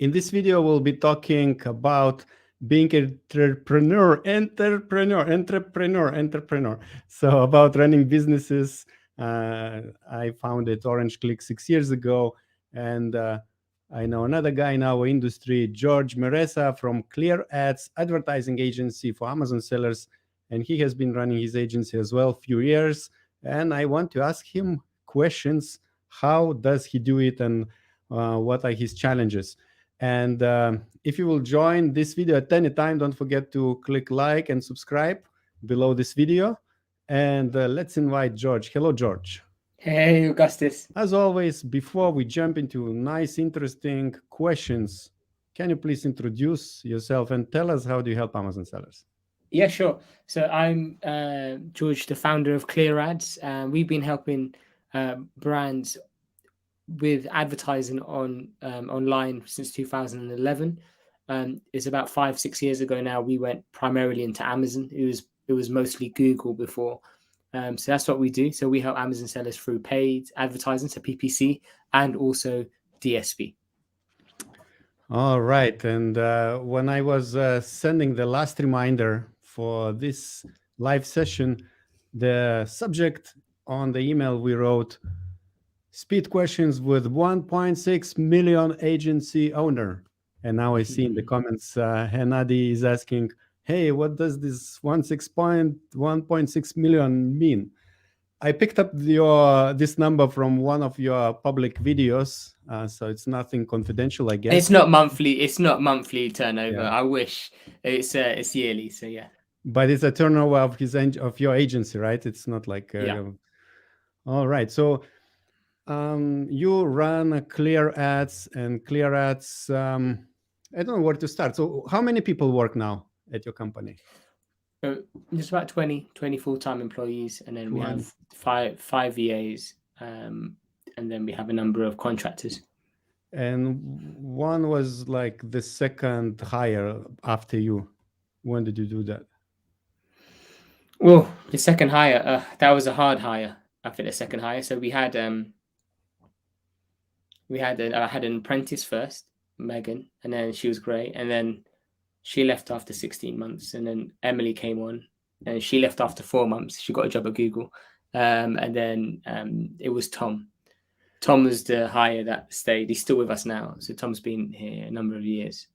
In this video, we'll be talking about being entrepreneur. So about running businesses. I founded Orange Klik 6 years ago, and I know another guy in our industry, George Meressa from KLIGYS advertising agency for Amazon sellers, and he has been running his agency as well a few years. And I want to ask him questions. How does he do it, and what are his challenges? And if you will join this video at any time, don't forget to click like and subscribe below this video. And let's invite George. Hello, George. Hey, Augustus. As always, before we jump into nice, interesting questions, can you please introduce yourself and tell us how do you help Amazon sellers? Yeah, sure. So I'm George, the founder of KLIGYS. We've been helping brands with advertising on online since 2011. It's about 5-6 years ago now. We went primarily into Amazon. It was mostly Google before. So that's what we do. So we help Amazon sellers through paid advertising, so PPC, and also DSP. All right. And when I was sending the last reminder for this live session, the subject on the email we wrote, speed questions with 1.6 million agency owner. And now I see in the comments, Hennady is asking, hey, what does this 1.6 million mean? I picked up this number from one of your public videos, so it's nothing confidential, I guess. It's not monthly. It's not monthly turnover. Yeah. I wish it's yearly. So yeah. But it's a turnover of your agency, right? It's not like yeah. All right. So you run KLIGYS, and KLIGYS. I don't know where to start. So how many people work now at your company? There's about 20 full-time employees, and then we have five VAs, and then we have a number of contractors. And one was like the second hire after you. When did you do that? Well, the second hire, that was a hard hire. I think the second hire. So I had an apprentice first, Megan, and then she was great, and then she left after 16 months, and then Emily came on, and she left after 4 months. She got a job at Google, and then it was Tom. Tom was the hire that stayed. He's still with us now, so Tom's been here a number of years.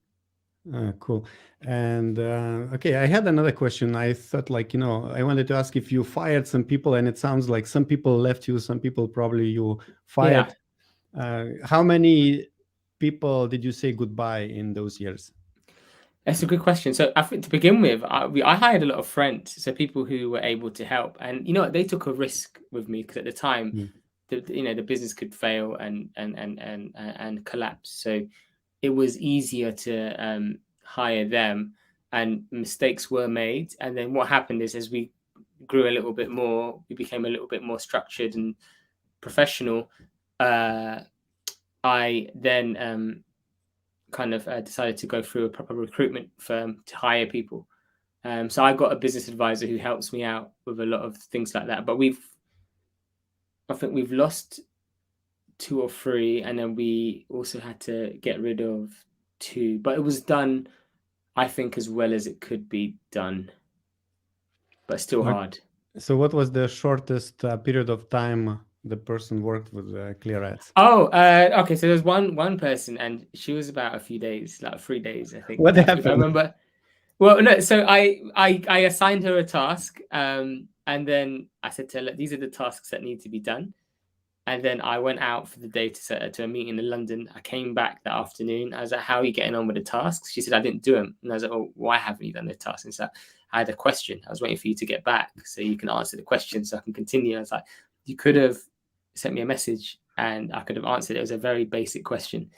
Cool. And okay, I had another question. I thought, I wanted to ask if you fired some people, and it sounds like some people left you, some people probably you fired. Yeah. How many people did you say goodbye in those years? That's a good question. So I think to begin with, I hired a lot of friends, so people who were able to help, and they took a risk with me because at the time, the business could fail and collapse. So it was easier to hire them, and mistakes were made. And then what happened is, as we grew a little bit more, we became a little bit more structured and professional. I then decided to go through a proper recruitment firm to hire people. So I got a business advisor who helps me out with a lot of things like that. But I think we've lost 2 or 3, and then we also had to get rid of 2. But it was done, I think, as well as it could be done, but still hard. So what was the shortest period of time the person worked with KLIGYS? Okay. So there's one person, and she was about a few days, like 3 days, I think. What happened? If I remember. Well, no. So I assigned her a task, and then I said to her, look, these are the tasks that need to be done. And then I went out for the day to a meeting in London. I came back that afternoon. I was like, how are you getting on with the tasks? She said, I didn't do them. And I was like, oh, why haven't you done the tasks? And so I had a question. I was waiting for you to get back so you can answer the question so I can continue. I was like, you could have sent me a message and I could have answered it. It was a very basic question.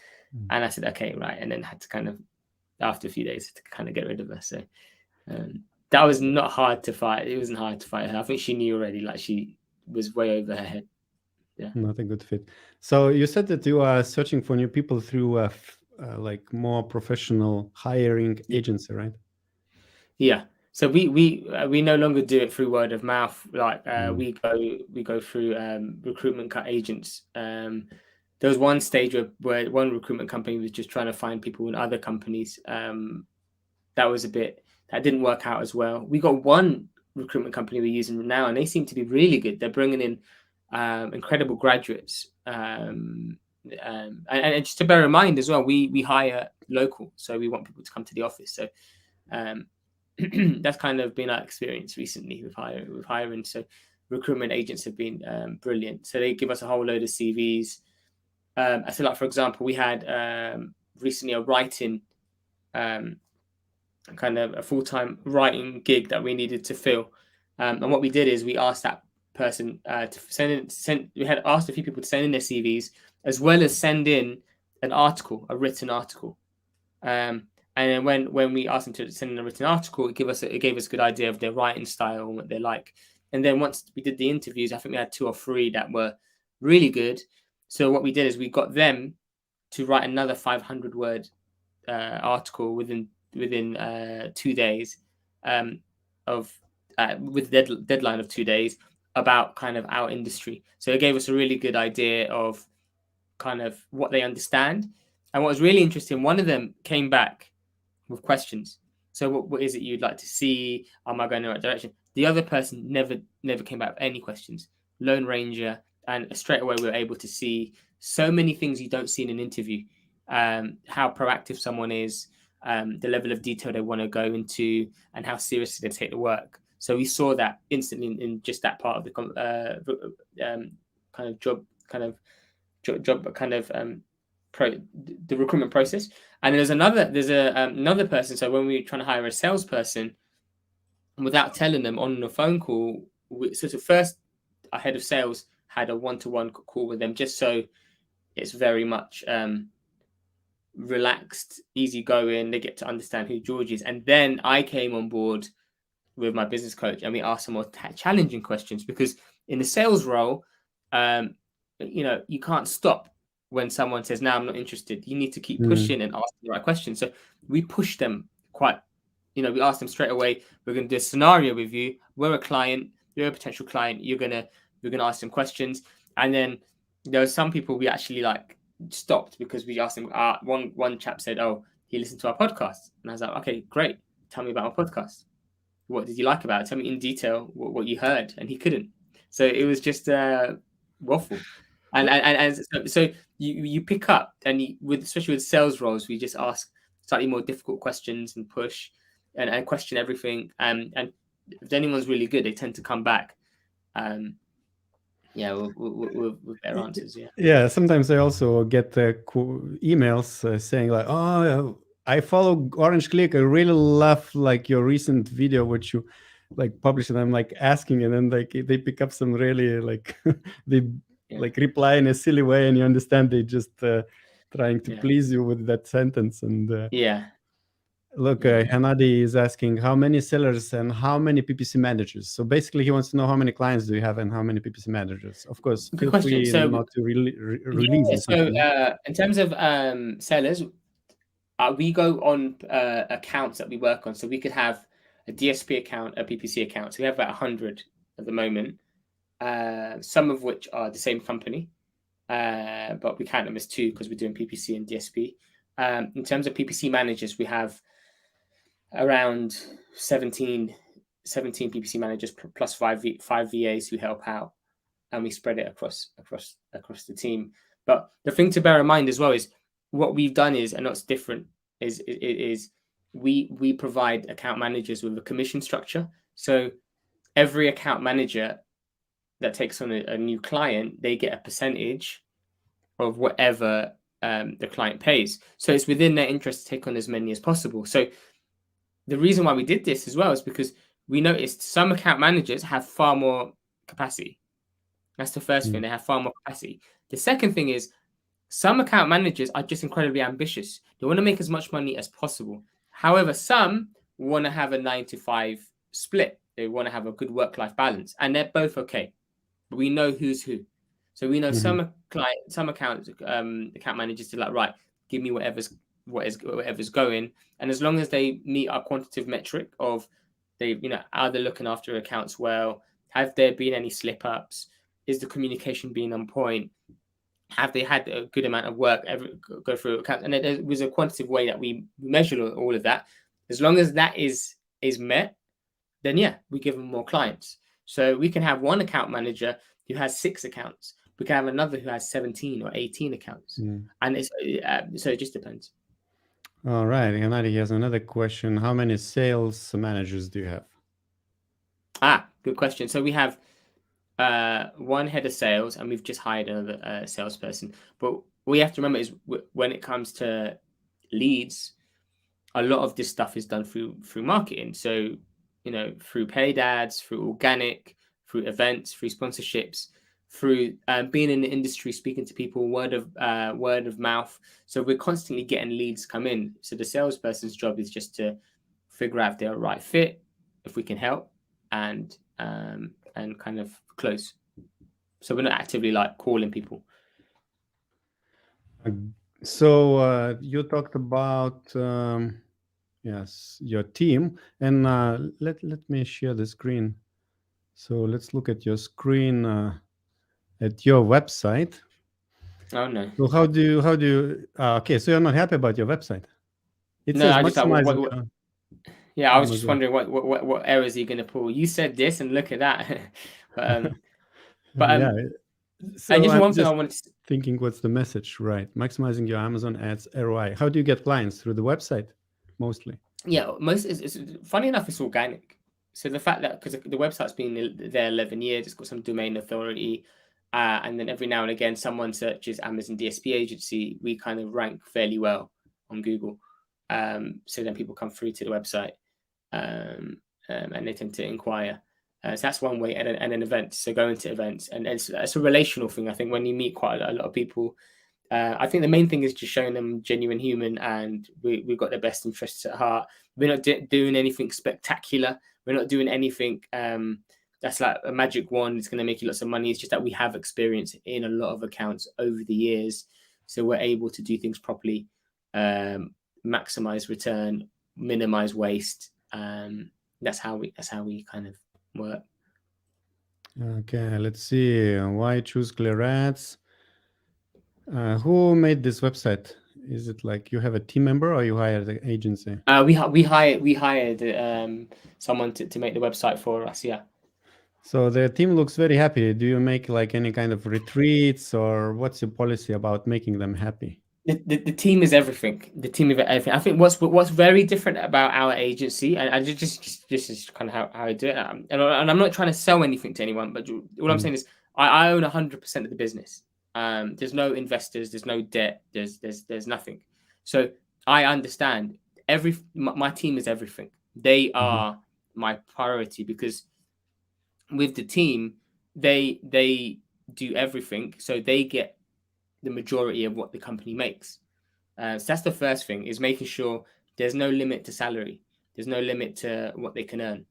And I said, okay, right. And then had to after a few days, to kind of get rid of her. So that was not hard to fight. It wasn't hard to fight her. I think she knew already, like she was way over her head. Yeah. Not a good fit. So you said that you are searching for new people through like more professional hiring agency, right? Yeah. So we no longer do it through word of mouth. Like we go through recruitment agents. there was one stage where one recruitment company was just trying to find people in other companies. That didn't work out as well. We got one recruitment company we're using now, and they seem to be really good. They're bringing in incredible graduates. And just to bear in mind as well, we hire local, so we want people to come to the office. So that's kind of been our experience recently with hiring. So recruitment agents have been brilliant. So they give us a whole load of CVs. I feel like, for example, we had recently a writing, kind of a full-time writing gig that we needed to fill. And what we did is we asked that person to we had asked a few people to send in their CVs, as well as send in an article, a written article. And then when we asked them to send in a written article, it gave us a good idea of their writing style and what they're like. And then once we did the interviews, I think we had 2 or 3 that were really good. So what we did is we got them to write another 500-word article within 2 days, with deadline of 2 days, about kind of our industry. So it gave us a really good idea of kind of what they understand. And what was really interesting, one of them came back with questions. So what is it you'd like to see? Am I going in the right direction? The other person never came back with any questions. Lone Ranger. And straight away, we were able to see so many things you don't see in an interview. How proactive someone is, the level of detail they want to go into, and how seriously they take the work. So we saw that instantly in just that part of the the recruitment process. And there's another person. So when we were trying to hire a salesperson, without telling them on the phone call, first our head of sales had a one-to-one call with them, just so it's very much relaxed, easygoing. They get to understand who George is. And then I came on board with my business coach, and we asked some more challenging questions, because in the sales role, you can't stop when someone says, "No, I'm not interested." You need to keep pushing and asking the right questions. So we pushed them quite. We asked them straight away, "We're going to do a scenario with you. We're a client. You're a potential client. We're going to ask some questions." And then there were some people we actually stopped, because we asked them. One chap said, "Oh, he listened to our podcast," and I was like, "Okay, great. Tell me about our podcast. What did you like about it? Tell me in detail what you heard." And he couldn't. So it was just waffle. And so you pick up, and especially with sales roles, we just ask slightly more difficult questions and push and question everything. And if anyone's really good, they tend to come back. With better answers. Yeah. Sometimes I also get emails saying like, "Oh, I follow Orange Klik. I really love your recent video which you published." And I'm asking, and then they pick up some really they reply in a silly way, and you understand they just trying to please you with that sentence. And look, Hanadi is asking how many sellers and how many PPC managers. So basically, he wants to know how many clients do you have and how many PPC managers. Of course, feel free not to release this. So in terms of sellers, we go on accounts that we work on. So we could have a DSP account, a PPC account. So we have about 100 at the moment, some of which are the same company, but we count them as 2 because we're doing PPC and DSP. In terms of PPC managers, we have around 17 PPC managers plus 5 VAs who help out, and we spread it across the team. But the thing to bear in mind as well is what we've done is, and what's different is we provide account managers with a commission structure. So every account manager that takes on a new client, they get a percentage of whatever the client pays. So it's within their interest to take on as many as possible. So the reason why we did this as well is because we noticed some account managers have far more capacity. That's the first thing. They have far more capacity. The second thing is some account managers are just incredibly ambitious. They want to make as much money as possible. However, some want to have a 9-to-5 split. They want to have a good work-life balance, and they're both okay. But we know who's who. So we know some account managers are right, give me whatever's going, and as long as they meet our quantitative metric of are they looking after accounts well, have there been any slip ups, is the communication being on point, have they had a good amount of work go through accounts? And there was a quantitative way that we measure all of that. As long as that is met, then yeah, we give them more clients. So we can have one account manager who has 6 accounts. We can have another who has 17 or 18 accounts. And it's so it just depends. All right. Gennady has another question. How many sales managers do you have? Good question. So we have one head of sales, and we've just hired another salesperson. But what you have to remember is when it comes to leads, a lot of this stuff is done through marketing. So, through paid ads, through organic, through events, through sponsorships, through being in the industry, speaking to people, word of mouth. So we're constantly getting leads come in. So the salesperson's job is just to figure out if they're a right fit, if we can help, and kind of close. So we're not actively like calling people. So you talked about yes, your team, and let me share the screen. So let's look at your screen at your website. Oh no. So how do you okay, so you're not happy about your website? It No, says I just thought, maximizing. yeah, I was just wondering what errors are you going to pull. You said this, and look at that. but yeah. So and just I'm one thing I wanted to thinking, what's the message, right? Maximizing your Amazon ads ROI. How do you get clients? Through the website, mostly? Yeah, it's funny enough, it's organic. So the fact that, because the website's been there 11 years, it's got some domain authority, and then every now and again someone searches Amazon DSP agency, we kind of rank fairly well on Google. So then people come through to the website, and they tend to inquire. So that's one way, and then events. So going to events, and it's a relational thing. I think when you meet quite a lot of people, I think the main thing is just showing them genuine human, and we've got their best interests at heart. We're not doing anything spectacular. We're not doing anything that's like a magic wand. It's going to make you lots of money. It's just that we have experience in a lot of accounts over the years, so we're able to do things properly, maximize return, minimize waste. That's how we kind of work. Okay, let's see. Why choose Clear Ads? Who made this website? Is it like you have a team member, or you hired the agency? We hired someone to make the website for us. Yeah. So the team looks very happy. Do you make like any kind of retreats, or what's your policy about making them happy? The team is everything. The team is everything. I think what's very different about our agency, and I just is kind of how I do it. And I'm not trying to sell anything to anyone, but all I'm saying is I own 100% of the business. There's no investors, there's no debt, there's nothing. So I understand my team is everything. They are my priority, because with the team, they do everything, so they get the majority of what the company makes. So that's the first thing, is making sure there's no limit to salary. There's no limit to what they can earn.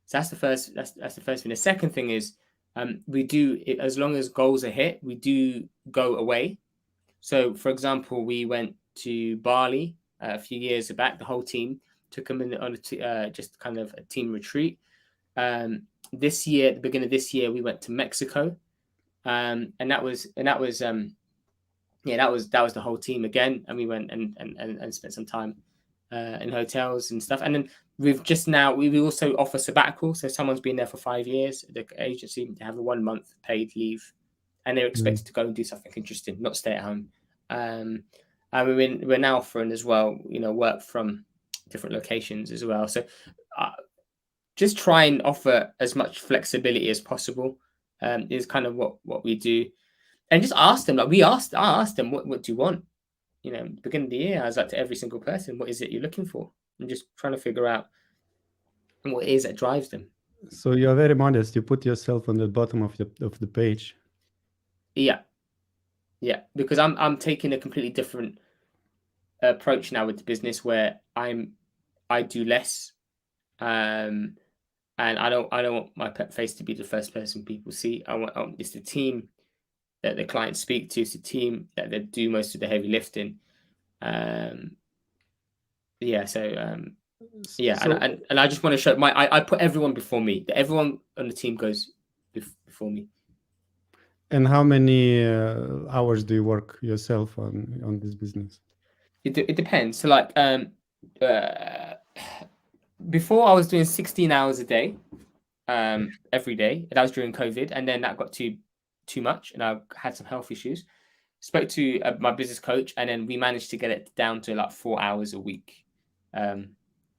So that's the first. That's the first thing. The second thing is we do, as long as goals are hit, we do go away. So, for example, we went to Bali a few years back. The whole team took them on just kind of a team retreat. This year, at the beginning of this year, we went to Mexico. And that was the whole team again, and we went and spent some time in hotels and stuff. And then we also offer sabbatical, so someone's been there for 5 years, the agency, to have a 1 month paid leave, and they're expected to go and do something interesting, not stay at home. And we're now offering as well, work from different locations as well. So just try and offer as much flexibility as possible. Is kind of what we do, and just ask them. Like I asked them, what do you want? Beginning of the year, I was like, to every single person, what is it you're looking for? And just trying to figure out what it is that drives them. So you're very modest. You put yourself on the bottom of the page. Yeah, because I'm taking a completely different approach now with the business, where I do less, and I don't want my face to be the first person people see. I want it's the team that the clients speak to. It's the team that they do most of the heavy lifting. And I just want to show I put everyone before me. That everyone on the team goes before me. And how many hours do you work yourself on this business? It depends. So like before I was doing 16 hours a day, every day. That was during COVID, and then that got too much, and I had some health issues. Spoke to my business coach, and then we managed to get it down to like 4 hours a week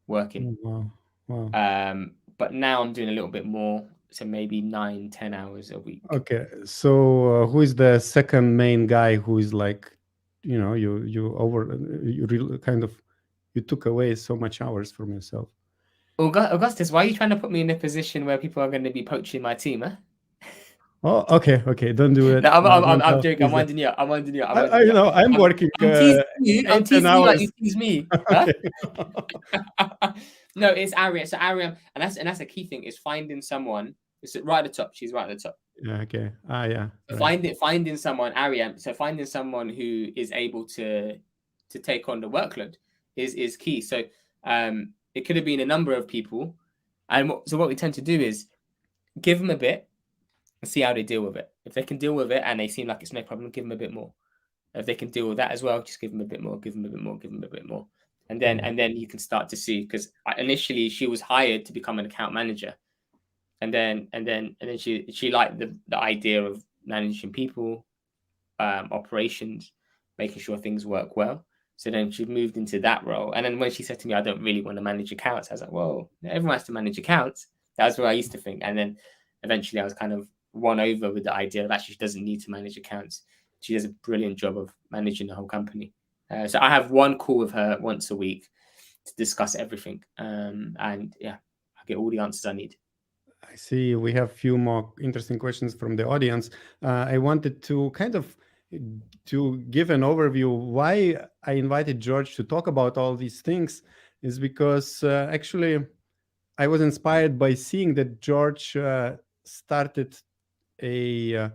working. Oh, wow. But now I'm doing a little bit more, so maybe 9-10 hours a week. Okay, so who is the second main guy who is like, you know, you kind of you took away so much hours from yourself? Augustus, why are you trying to put me in a position where people are going to be poaching my team? Huh? Oh, okay, don't do it. No, Don't I'm tell, joking. I'm please. winding you up. I'm winding you up. I you know, I'm working I'm teasing you. I'm 8, 10 teasing you like you hours. tease me. Okay. No, it's Ariam. So Ariam, and that's a key thing, is finding someone. It's right at the top. She's right at the top. Yeah, okay. Yeah. Right. Finding someone, Ariam. So finding someone who is able to take on the workload is key. So it could have been a number of people, and so what we tend to do is give them a bit and see how they deal with it. If they can deal with it and they seem like it's no problem, give them a bit more. If they can deal with that as well, just give them a bit more, give them a bit more, give them a bit more. And then you can start to see, because initially she was hired to become an account manager. And then she liked the idea of managing people, operations, making sure things work well. So then she moved into that role. And then when she said to me, I don't really want to manage accounts, I was like, well, everyone has to manage accounts. That's what I used to think. And then eventually I was kind of won over with the idea that actually she doesn't need to manage accounts. She does a brilliant job of managing the whole company. So I have one call with her once a week to discuss everything. And yeah, I get all the answers I need. I see we have a few more interesting questions from the audience. I wanted to kind of to give an overview why I invited George to talk about all these things is because actually I was inspired by seeing that George started a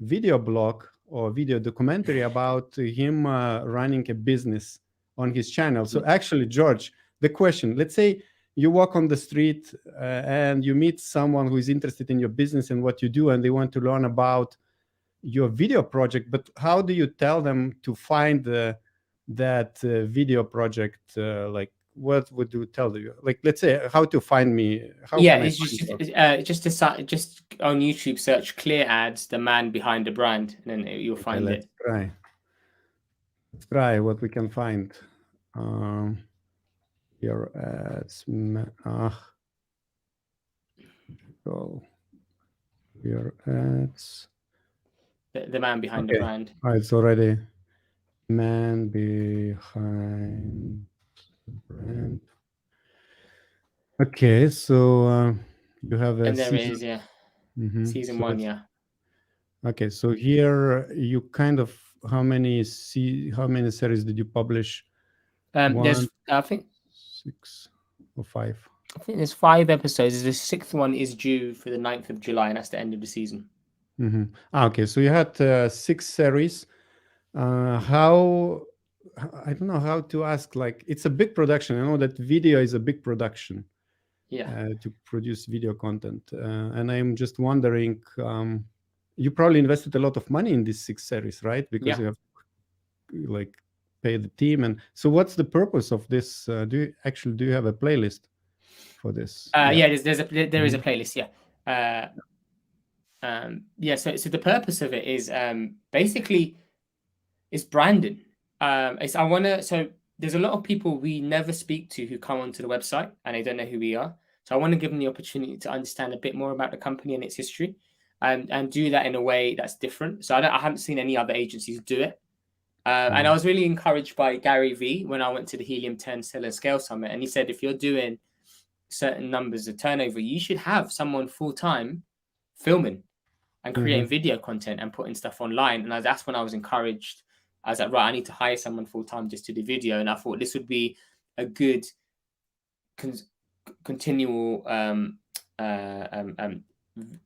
video blog or video documentary about him running a business on his channel. So actually, George, the question, let's say you walk on the street and you meet someone who is interested in your business and what you do, and they want to learn about your video project, but how do you tell them to find that video project? Like, what would you tell you? Like, let's say, how to find me? How Yeah, can I it's find just on YouTube search KLIGYS, the man behind the brand, and then you'll find it. Let's try what we can find. Your ads. Go. Your ads. The man behind the brand. It's already man behind the brand. Okay, so you have a and there season. it is, yeah. Season So 1, yeah. Okay, so here you kind of how many series did you publish? There's I think 6 or 5. I think there's 5 episodes. The 6th one is due for the 9th of July, and that's the end of the season. Okay, so you had 6 series. How I don't know how to ask. Like, it's a big production. I know that video is a big production. Yeah. To produce video content, and I'm just wondering. You probably invested a lot of money in these 6 series, right? Because you have like pay the team, and so what's the purpose of this? Do you have a playlist for this? There is a playlist. Yeah. So the purpose of it is basically it's branding. So there's a lot of people we never speak to who come onto the website and they don't know who we are. So I want to give them the opportunity to understand a bit more about the company and its history, and do that in a way that's different. So I haven't seen any other agencies do it. And I was really encouraged by Gary V when I went to the Helium 10 Sell and Scale Summit, and he said if you're doing certain numbers of turnover, you should have someone full-time filming and creating video content and putting stuff online. And that's when I was encouraged. I was like, right, I need to hire someone full-time just to do video. And I thought this would be a good continual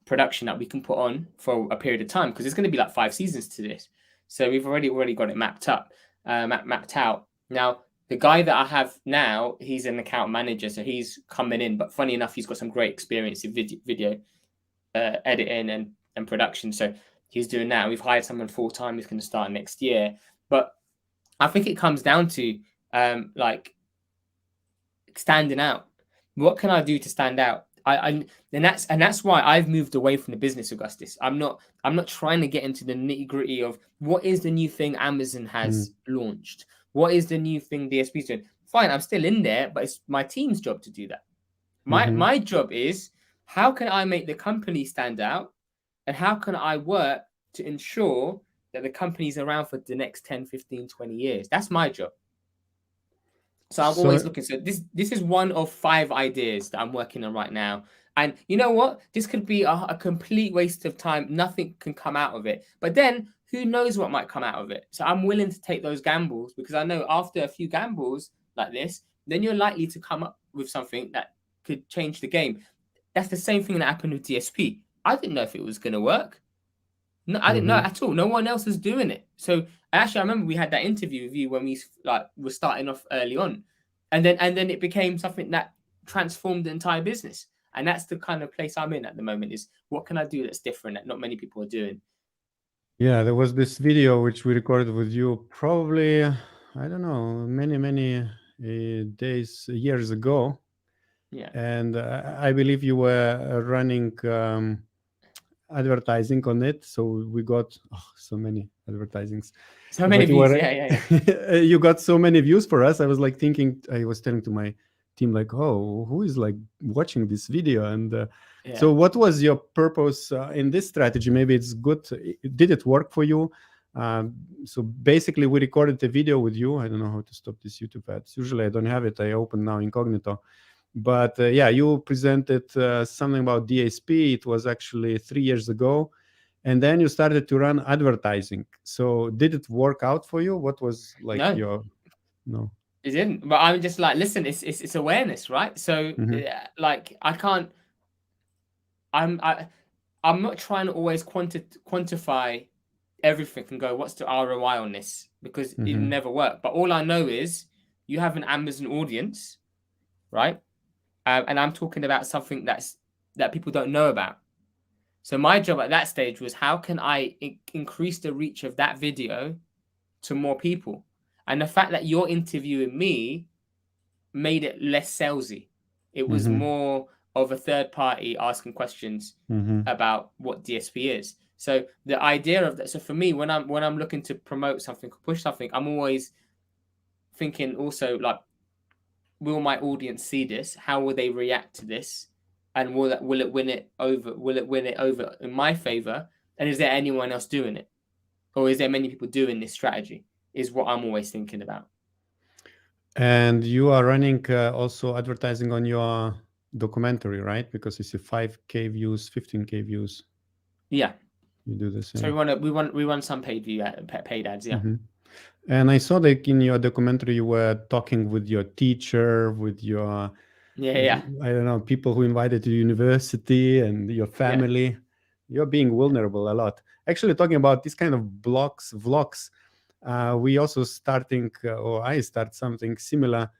production that we can put on for a period of time, because there's going to be like 5 seasons to this. So we've already got it mapped out. Now, the guy that I have now, he's an account manager, so he's coming in. But funny enough, he's got some great experience in video editing and production. So he's doing now. We've hired someone full-time who's going to start next year. But I think it comes down to like standing out. What can I do to stand out? And that's why I've moved away from the business, Augustus. I'm not trying to get into the nitty-gritty of what is the new thing Amazon has launched. What is the new thing DSP is doing? Fine, I'm still in there, but it's my team's job to do that. My job is, how can I make the company stand out, and how can I work to ensure that the company's around for the next 10, 15, 20 years? That's my job. So I'm always looking. So this is one of 5 ideas that I'm working on right now. And you know what? This could be a complete waste of time. Nothing can come out of it. But then who knows what might come out of it? So I'm willing to take those gambles, because I know after a few gambles like this, then you're likely to come up with something that could change the game. That's the same thing that happened with DSP. I didn't know if it was going to work. No, I didn't know at all. No one else was doing it. So actually, I remember we had that interview with you when we were starting off early on, and then it became something that transformed the entire business. And that's the kind of place I'm in at the moment, is what can I do that's different that not many people are doing? Yeah, there was this video which we recorded with you probably, I don't know, many years ago. Yeah. And I believe you were running advertising on it, so we got so many advertisings, so many views. You got so many views for us. I was like thinking, I was telling to my team, like, oh, who is like watching this video? And so what was your purpose in this strategy? Maybe it's good. Did it work for you? So basically we recorded a video with you. I don't know how to stop this YouTube ads. Usually I don't have it. I open now incognito. But yeah, you presented something about DSP. It was actually 3 years ago. And then you started to run advertising. So did it work out for you? What was like No. It didn't. But I'm just like, listen, it's awareness, right? So like I can't, I'm not trying to always quantify everything and go, what's the ROI on this? Because it never worked. But all I know is you have an Amazon audience, right? And I'm talking about something that people don't know about. So my job at that stage was, how can I increase the reach of that video to more people? And the fact that you're interviewing me made it less salesy. It was more of a third party asking questions about what DSP is. So the idea of that. So for me, when I'm looking to promote something, push something, I'm always thinking also like, will my audience see this? How will they react to this? And will it win it over? Will it win it over in my favor? And is there anyone else doing it? Or is there many people doing this strategy? Is what I'm always thinking about. And you are running also advertising on your documentary, right? Because it's a 5K views, 15K views. Yeah. You do the same. So we run some paid ads, yeah. And I saw that in your documentary you were talking with your teacher, with your I don't know, people who invited you to university and your family. Yeah. You're being vulnerable a lot. Actually, talking about this kind of vlogs, we also or I start something similar.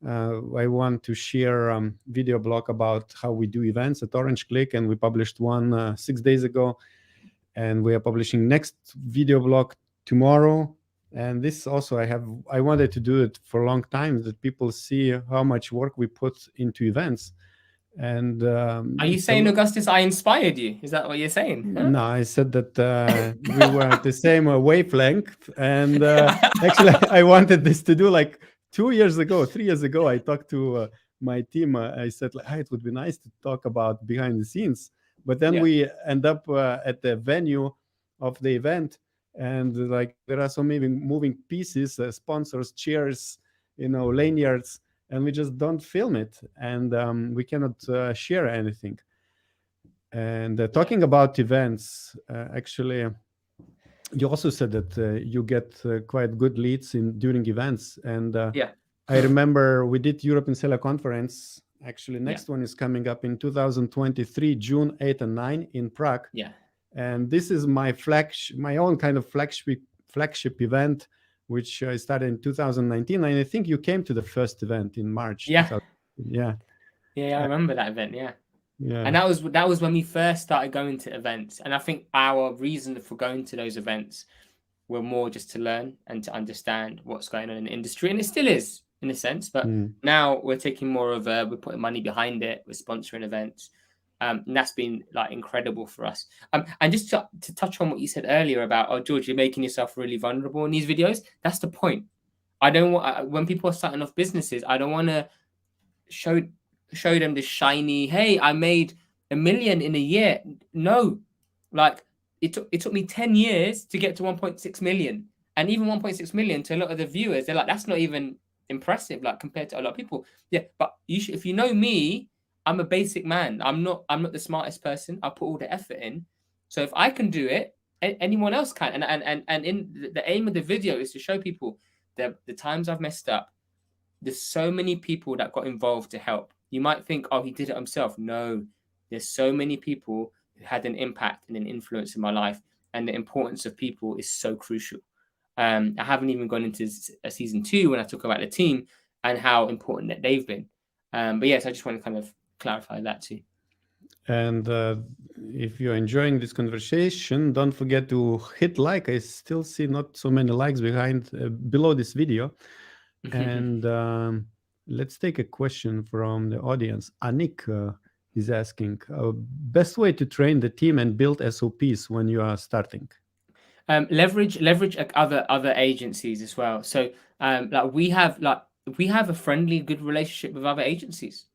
I want to share a video blog about how we do events at Orange Klik, and we published one 6 days ago. And we are publishing next video blog tomorrow. And this also I wanted to do it for a long time, that people see how much work we put into events. And are you saying, Augustus, I inspired you? Is that what you're saying? Huh? No, I said that we were at the same wavelength. And actually, I wanted this to do like 3 years ago. I talked to my team. I said, like, it would be nice to talk about behind the scenes. But then we end up at the venue of the event, and like there are so many moving pieces, sponsors, chairs, lanyards, and we just don't film it, and we cannot share anything. And talking about events, actually, you also said that you get quite good leads during events, and I remember we did Europe in Seller conference. Actually, next one is coming up in 2023, June 8 and 9 in Prague. Yeah. And this is my own kind of flagship event, which I started in 2019. And I think you came to the first event in March. Yeah. Yeah. Yeah, I remember that event. Yeah. Yeah. And that was when we first started going to events. And I think our reason for going to those events were more just to learn and to understand what's going on in the industry. And it still is, in a sense, but now we're taking more of we're putting money behind it, we're sponsoring events. And that's been like incredible for us. And just to touch on what you said earlier about, oh, George, you're making yourself really vulnerable in these videos. That's the point. I don't want, when people are starting off businesses, I don't want to show them this shiny, hey, I made $1 million in a year. No, like it took me 10 years to get to 1.6 million. And even 1.6 million to a lot of the viewers, they're like, that's not even impressive, like compared to a lot of people. Yeah, but you should, if you know me, I'm a basic man. I'm not the smartest person. I put all the effort in. So if I can do it, anyone else can. And in the aim of the video is to show people the times I've messed up. There's so many people that got involved to help. You might think, oh, he did it himself. No, there's so many people who had an impact and an influence in my life, and the importance of people is so crucial. I haven't even gone into a season 2 when I talk about the team and how important that they've been. But yes, I just want to kind of clarify that too. And if you're enjoying this conversation, don't forget to hit like. I still see not so many likes below this video. And let's take a question from the audience. Anik is asking, best way to train the team and build SOPs when you are starting? Leverage other agencies as well. So like we have a friendly, good relationship with other agencies.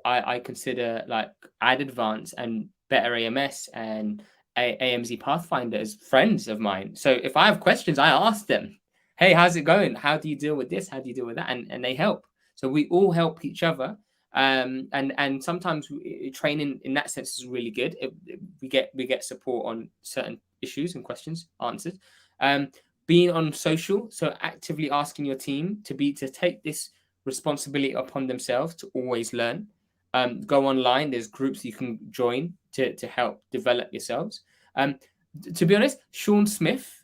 I consider like Ad Advance and Better AMS and AMZ Pathfinder as friends of mine. So if I have questions, I ask them, hey, how's it going? How do you deal with this? How do you deal with that? And they help. So we all help each other. And sometimes training in that sense is really good. We get support on certain issues and questions answered. Being on social, so actively asking your team to take this responsibility upon themselves to always learn. Go online. There's groups you can join to help develop yourselves. To be honest, Sean Smith,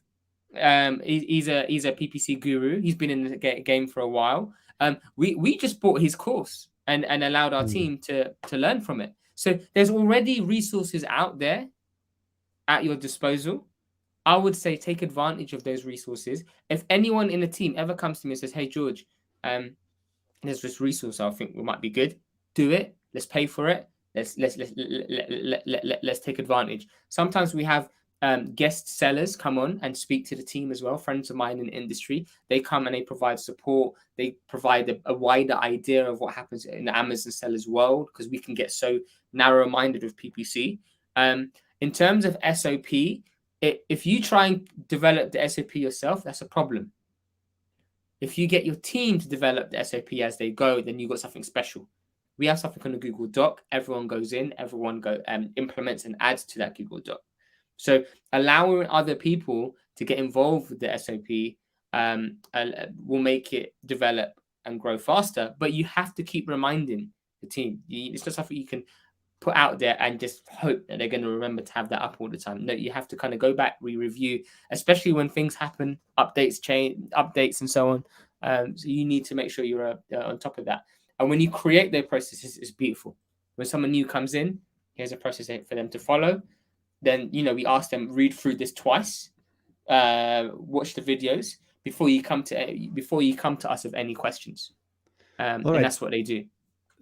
he's a PPC guru. He's been in the game for a while. We just bought his course and allowed our team to learn from it. So there's already resources out there at your disposal. I would say take advantage of those resources. If anyone in the team ever comes to me and says, hey, George, there's this resource I think might be good, do it. Let's pay for it. Let's take advantage. Sometimes we have guest sellers come on and speak to the team as well. Friends of mine in the industry, they come and they provide support. They provide a wider idea of what happens in the Amazon sellers world, because we can get so narrow-minded with PPC. In terms of SOP, if you try and develop the SOP yourself, that's a problem. If you get your team to develop the SOP as they go, then you've got something special. We have something on a Google Doc. Everyone goes in, everyone implements and adds to that Google Doc. So allowing other people to get involved with the SOP will make it develop and grow faster. But you have to keep reminding the team. It's not something you can put out there and just hope that they're going to remember to have that up all the time. No, you have to kind of go back, re-review, especially when things happen, updates change, updates and so on. So you need to make sure you're on top of that. And when you create their processes, it's beautiful. When someone new comes in, here's a process for them to follow. Then, we ask them, read through this twice, watch the videos before you come to us with any questions. And that's what they do.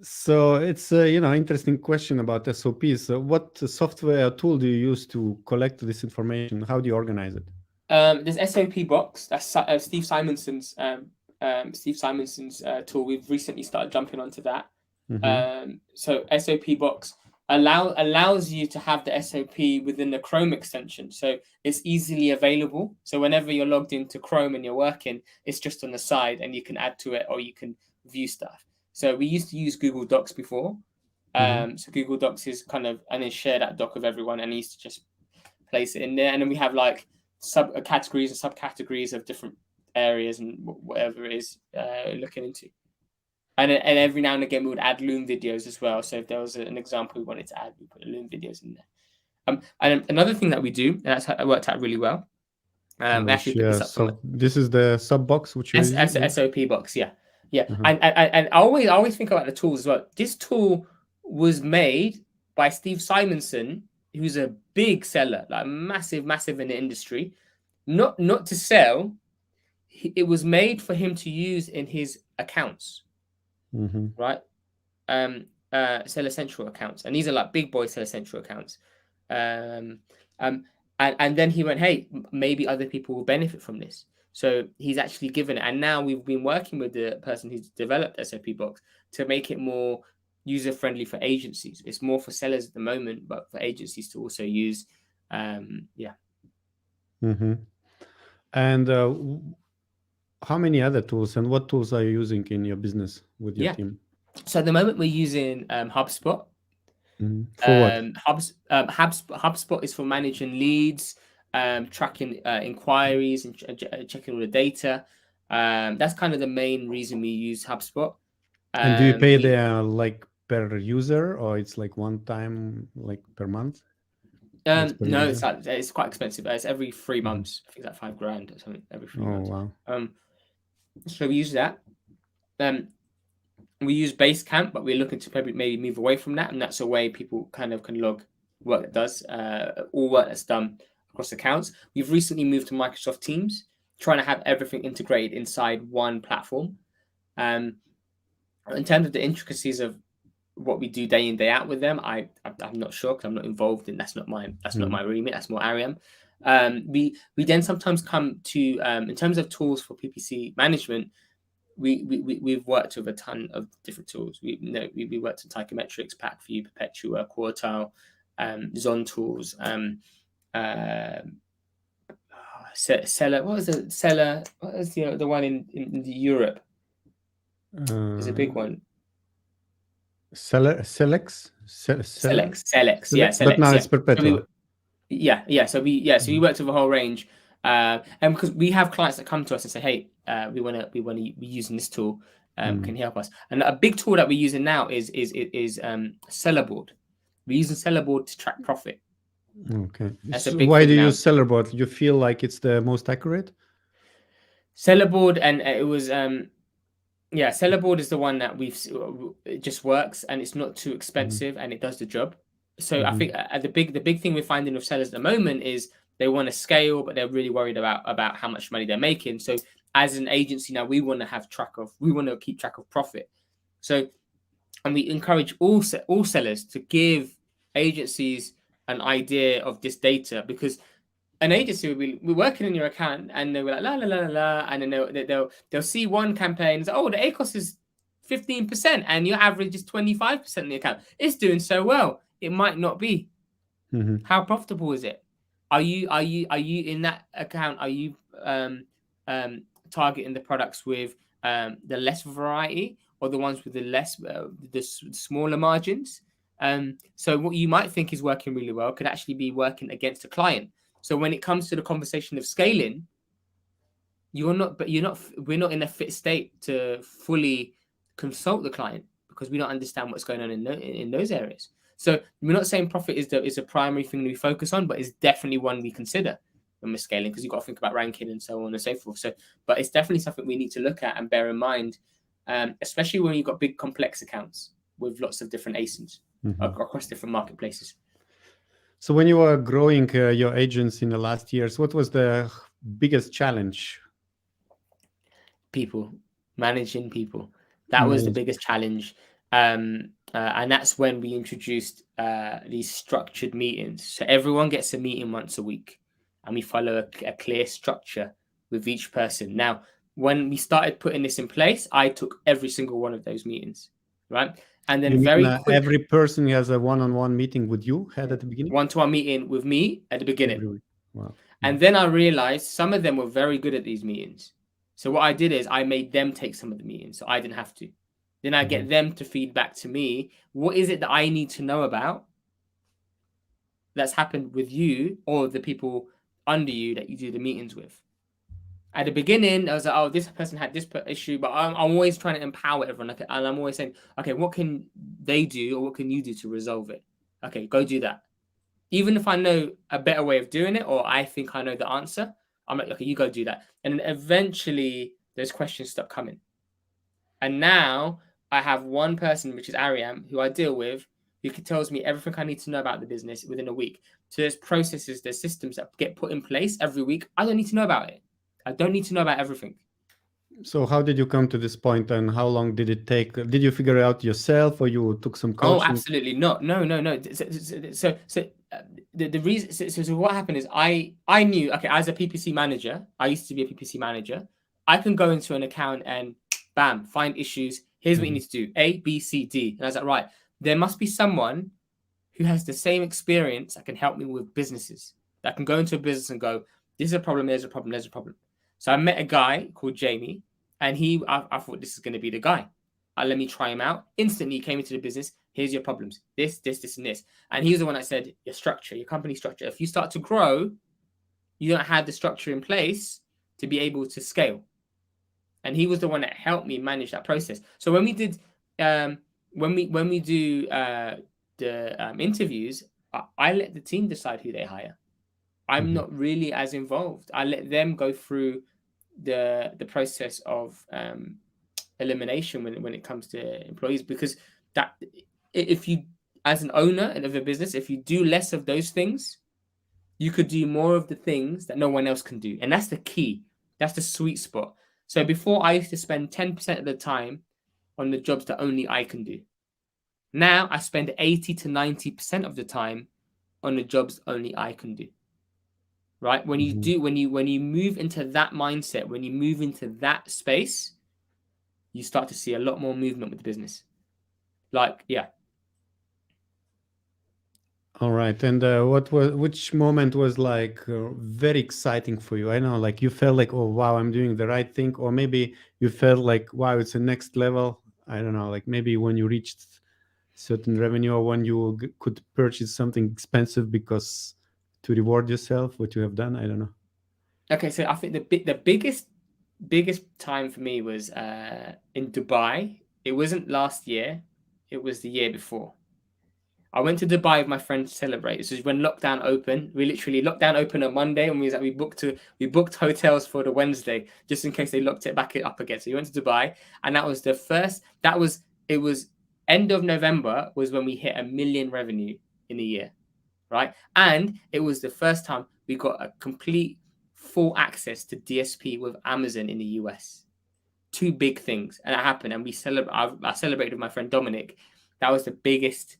So it's interesting question about SOPs. What software tool do you use to collect this information? How do you organize it? There's SOP Box. That's Steve Simonson's tool. We've recently started jumping onto that. So SOP Box allows you to have the SOP within the Chrome extension. So it's easily available. So whenever you're logged into Chrome and you're working, it's just on the side and you can add to it or you can view stuff. So we used to use Google Docs before. So Google Docs is kind of, and then share that doc with everyone and used to just place it in there. And then we have like categories and subcategories of different areas and whatever it is looking into. And every now and again, we would add Loom videos as well. So if there was an example we wanted to add, we put the Loom videos in there. And another thing that we do, and that's how it worked out really well. Actually, so this is the sub box, which is SOP box, yeah. Yeah, Uh-huh. and I always think about the tools as well. This tool was made by Steve Simonson, who's a big seller, like massive in the industry. Not to sell. It was made for him to use in his accounts, right? Seller Central accounts, and these are like big boy Seller Central accounts. And then he went, hey, maybe other people will benefit from this. So he's actually given it, and now we've been working with the person who's developed SOP Box to make it more user friendly for agencies. It's more for sellers at the moment, but for agencies to also use. Yeah. And how many other tools and what tools are you using in your business with your team? So at the moment we're using HubSpot. For what? HubSpot is for managing leads, tracking inquiries, and checking all the data. That's kind of the main reason we use HubSpot. And do you pay like per user, or it's like one time, like per month? No, it's quite expensive. It's every 3 months. I think it's like $5,000 or something every 3 months. Wow. So we use that. We use Basecamp, but we're looking to maybe move away from that, and that's a way people kind of can log work that does all work that's done across accounts. We've recently moved to Microsoft Teams, trying to have everything integrated inside one platform. In terms of the intricacies of what we do day in day out with them, I'm not sure because I'm not involved in. That's not my remit. That's more Ariam. We then sometimes come to in terms of tools for PPC management. We've worked with a ton of different tools. We worked with Psychometrics, PackView, Perpetua, Quartile, Zon tools, Seller. What was the Seller? What was the one in Europe? There's a big one. Selex. Yeah, Selex. But now it's Perpetua. So we worked with a whole range, and because we have clients that come to us and say, hey, we want to be using this tool, can you help us? And a big tool that we're using now is Sellerboard. We're using Sellerboard to track profit. Okay. Why do you use Sellerboard? You feel like it's the most accurate? Sellerboard, and it was Sellerboard is the one that it just works, and it's not too expensive, and it does the job. So I think the big thing we're finding with sellers at the moment is they want to scale, but they're really worried about how much money they're making. So as an agency now, we want to keep track of profit. So, and we encourage all sellers to give agencies an idea of this data, because an agency will be working in your account and they'll be like la la la la la, and then they'll see one campaign and say, oh, the ACOS is 15% and your average is 25% in the account. It's doing so well. It might not be. How profitable is it? Are you in that account? Are you targeting the products with the less variety, or the ones with the smaller margins? So what you might think is working really well could actually be working against a client. So when it comes to the conversation of scaling, we're not in a fit state to fully consult the client, because we don't understand what's going on in those areas. So we're not saying profit is a primary thing we focus on, but it's definitely one we consider when we're scaling, because you've got to think about ranking and so on and so forth. So, but it's definitely something we need to look at and bear in mind, especially when you've got big complex accounts with lots of different ASINs across different marketplaces. So when you were growing your agency in the last years, what was the biggest challenge? Managing people. That was the biggest challenge. And that's when we introduced these structured meetings. So everyone gets a meeting once a week, and we follow a clear structure with each person. Now, when we started putting this in place, I took every single one of those meetings, right? And then every person has a one-on-one meeting with you at the beginning? One-to-one meeting with me at the beginning. Every week. Wow. And then I realized some of them were very good at these meetings. So what I did is I made them take some of the meetings, so I didn't have to. Then I get them to feed back to me, what is it that I need to know about that's happened with you or the people under you that you do the meetings with. At the beginning, I was like, oh, this person had this issue, but I'm always trying to empower everyone. And I'm always saying, okay, what can they do or what can you do to resolve it? Okay, go do that. Even if I know a better way of doing it or I think I know the answer, I'm like, okay, you go do that. And then eventually those questions stop coming. And now I have one person, which is Ariam, who I deal with, who tells me everything I need to know about the business within a week. So there's processes, there's systems that get put in place every week. I don't need to know about it. I don't need to know about everything. So how did you come to this point, and how long did it take? Did you figure it out yourself, or you took some coaching? Oh, absolutely not. No. The reason. So what happened is I knew, okay, as a PPC manager, I used to be a PPC manager. I can go into an account and bam, find issues. Here's what you need to do: A, B, C, D. And I was like, right, there must be someone who has the same experience that can help me with businesses. That can go into a business and go, this is a problem. There's a problem. There's a problem. So I met a guy called Jamie, and I thought this is going to be the guy. Let me try him out. Instantly, he came into the business. Here's your problems. This, and this. And he was the one that said, your structure, your company structure. If you start to grow, you don't have the structure in place to be able to scale. And he was the one that helped me manage that process. So when we did, when we do the interviews, I let the team decide who they hire. I'm not really as involved. I let them go through the process of elimination when it comes to employees, because that if you, as an owner of a business, if you do less of those things, you could do more of the things that no one else can do. And that's the key. That's the sweet spot. So before, I used to spend 10% of the time on the jobs that only I can do. Now I spend 80 to 90% of the time on the jobs only I can do. Right? When you do, when you move into that mindset, when you move into that space, you start to see a lot more movement with the business. Like, yeah. All right. And which moment was like very exciting for you? I know, like you felt like, oh, wow, I'm doing the right thing. Or maybe you felt like, wow, it's the next level. I don't know, like maybe when you reached certain revenue, or when you could purchase something expensive because to reward yourself what you have done. I don't know. Okay. So I think the biggest time for me was in Dubai. It wasn't last year. It was the year before. I went to Dubai with my friend to celebrate. This is when lockdown opened. We literally lockdown opened on Monday, and we booked hotels for the Wednesday just in case they locked it back up again. So we went to Dubai, and that was the first. It was end of November was when we hit 1 million revenue in a year, right? And it was the first time we got a complete full access to DSP with Amazon in the US. Two big things, and that happened. And I celebrated with my friend Dominic. That was the biggest.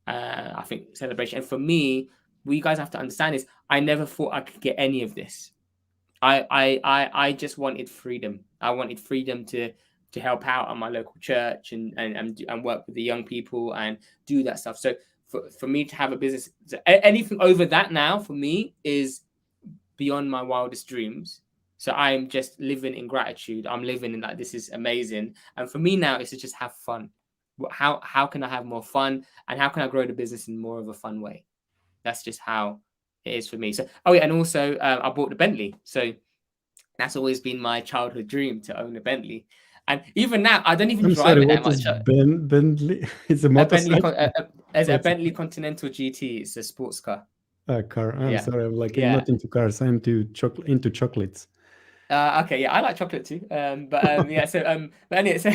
I think celebration. And for me, what you guys have to understand is I never thought I could get any of this. I just wanted freedom. I wanted freedom to help out on my local church and work with the young people and do that stuff. So for me to have a business, anything over that now for me is beyond my wildest dreams. So I'm just living in gratitude. I'm living in like, this is amazing. And for me now, it's to just have fun. How can I have more fun, and how can I grow the business in more of a fun way? That's just how it is for me. So, and also I bought the Bentley. So that's always been my childhood dream, to own a Bentley. And even now, I don't even drive it that much. Bentley? It's a motorcycle. A Bentley Continental GT. It's a sports car. A car. I'm sorry. I'm like, I'm not into cars. I'm into chocolates. Okay, yeah, I like chocolate too. But anyway, so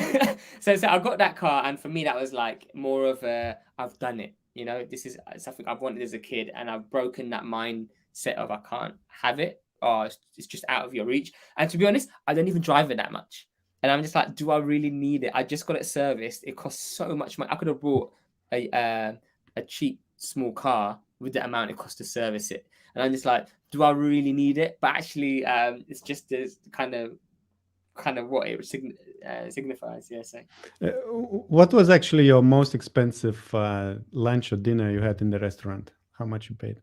I got that car, and for me that was like more of a, I've done it. You know, this is something I've wanted as a kid, and I've broken that mindset of I can't have it, or it's just out of your reach. And to be honest, I don't even drive it that much, and I'm just like, do I really need it? I just got it serviced. It costs so much money. I could have bought a cheap small car with the amount it costs to service it. And I'm just like, do I really need it? But actually, it's just this kind of what it signifies. Yeah. So, what was actually your most expensive lunch or dinner you had in the restaurant? How much you paid?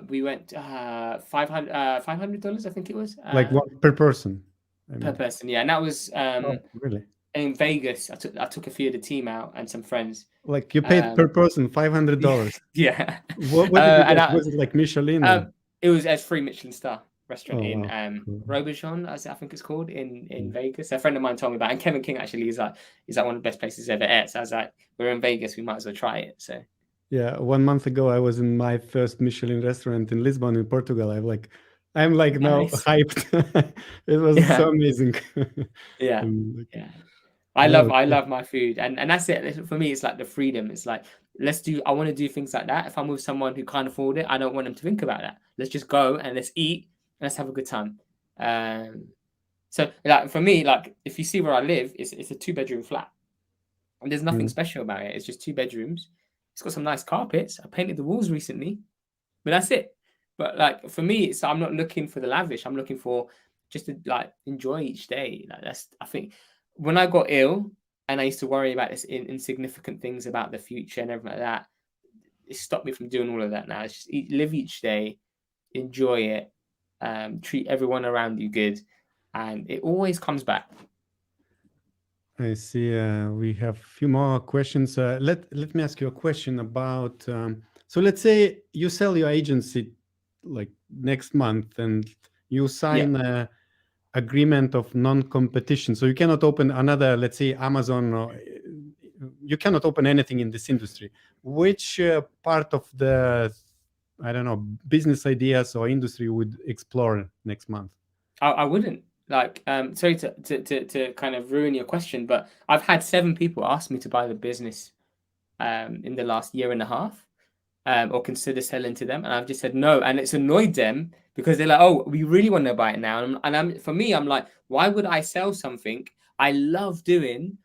We went $500. I think it was. Like one per person. Per person, yeah. And that was really in Vegas. I took a few of the team out and some friends. Like you paid per person $500. Yeah. What did you get? Was it like Michelin? It was a 3 Michelin star restaurant in Roberjon, as I think it's called, in Vegas. A friend of mine told me about it. And Kevin King actually is like one of the best places ever ate. So I was like, we're in Vegas, we might as well try it. So yeah, 1 month ago I was in my first Michelin restaurant in Lisbon in Portugal. I like I'm like now Nice. hyped. It was Yeah. so amazing. Yeah. Like, Yeah. I love it. I Yeah. love my food, and that's it. For me, it's like the freedom. It's like I want to do things like that. If I'm with someone who can't afford it, I don't want them to think about that. Let's just go and let's eat and let's have a good time. So like for me, like if you see where I live, it's a 2-bedroom flat, and there's nothing Mm. special about it. It's just 2 bedrooms. It's got some nice carpets. I painted the walls recently, but that's it. But like for me, it's I'm not looking for the lavish. I'm looking for just to like enjoy each day. Like that's I think when I got ill and I used to worry about this insignificant things about the future and everything like that, it stopped me from doing all of that. Now it's just live each day, enjoy it, treat everyone around you good, and it always comes back. I see. We have a few more questions. Let me ask you a question about. So let's say you sell your agency like next month, and you Yeah. sign a agreement of non-competition. So you cannot open another, let's say, Amazon, or you cannot open anything in this industry. Which part of the, I don't know, business ideas or industry would explore next month? I wouldn't like sorry to kind of ruin your question, but I've had 7 people ask me to buy the business in the last year and a half, or consider selling to them, and I've just said no, and it's annoyed them because they're like, "Oh, we really want to buy it now," and I'm for me, I'm like, why would I sell something I love doing?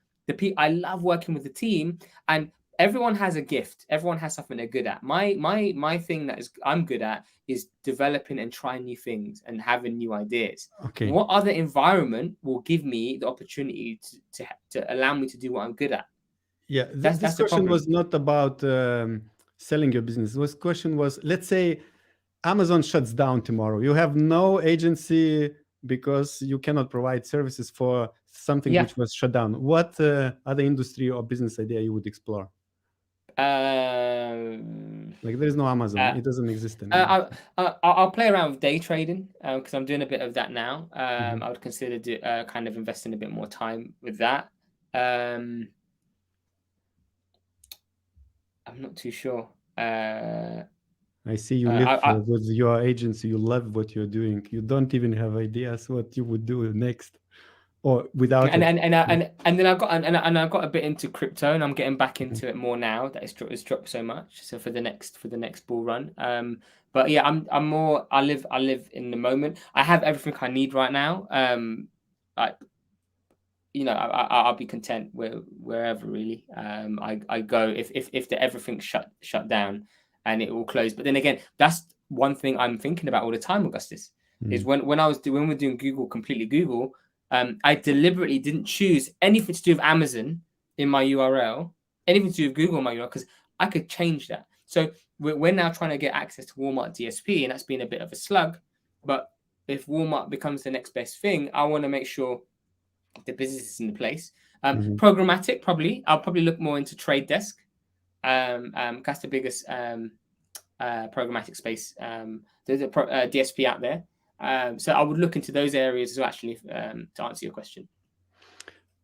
I love working with the team, and everyone has a gift. Everyone has something they're good at. My thing that is I'm good at is developing and trying new things and having new ideas. Okay. What other environment will give me the opportunity to allow me to do what I'm good at? Yeah, this That's the question problem. was not about selling your business. This question was, let's say Amazon shuts down tomorrow. You have no agency because you cannot provide services for something Yeah. which was shut down. What other industry or business idea you would explore? Like there is no Amazon. Uh, It doesn't exist anymore. I'll play around with day trading because I'm doing a bit of that now. Mhm. I would consider kind of investing a bit more time with that. I'm not too sure. I see you live I with your agency. You love what you're doing. You don't even have ideas what you would do next or without it. and then I got a bit into crypto, and I'm getting back Mhm. into it more now that it's dropped so much. So for the next bull run, but yeah, I'm more. I live in the moment. I have everything I need right now. Like I'll be content wherever really. I go if everything shut down and it will close. But then again, that's one thing I'm thinking about all the time, Augustus, is Mm. when we're doing completely Google, I deliberately didn't choose anything to do with Amazon in my URL, anything to do with Google in my URL, because I could change that. So we're now trying to get access to Walmart DSP, and that's been a bit of a slug. But if Walmart becomes the next best thing, I want to make sure the business is in place. Mhm. Programmatic, probably. I'll probably look more into Trade Desk. That's the biggest programmatic space. There's a DSP out there. So I would look into those areas as well, actually, to answer your question.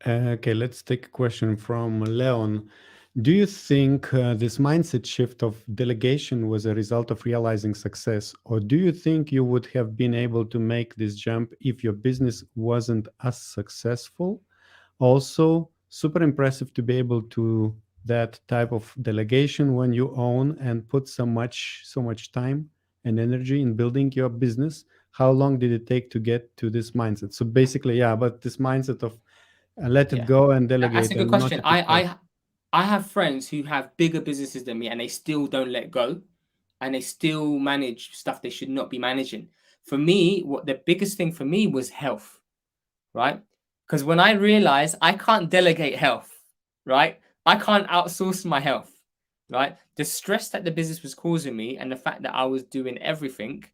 Okay, let's take a question from Leon. Do you think this mindset shift of delegation was a result of realizing success, or do you think you would have been able to make this jump if your business wasn't as successful? Also, super impressive to be able to that type of delegation when you own and put so much time and energy in building your business. How long did it take to get to this mindset? So basically, yeah, but this mindset of let it Yeah, go and that's delegate a good and not question. to keep track. I have friends who have bigger businesses than me, and they still don't let go, and they still manage stuff they should not be managing. For me, what the biggest thing for me was health, right? Because when I realized I can't delegate health, right? I can't outsource my health, right? The stress that the business was causing me and the fact that I was doing everything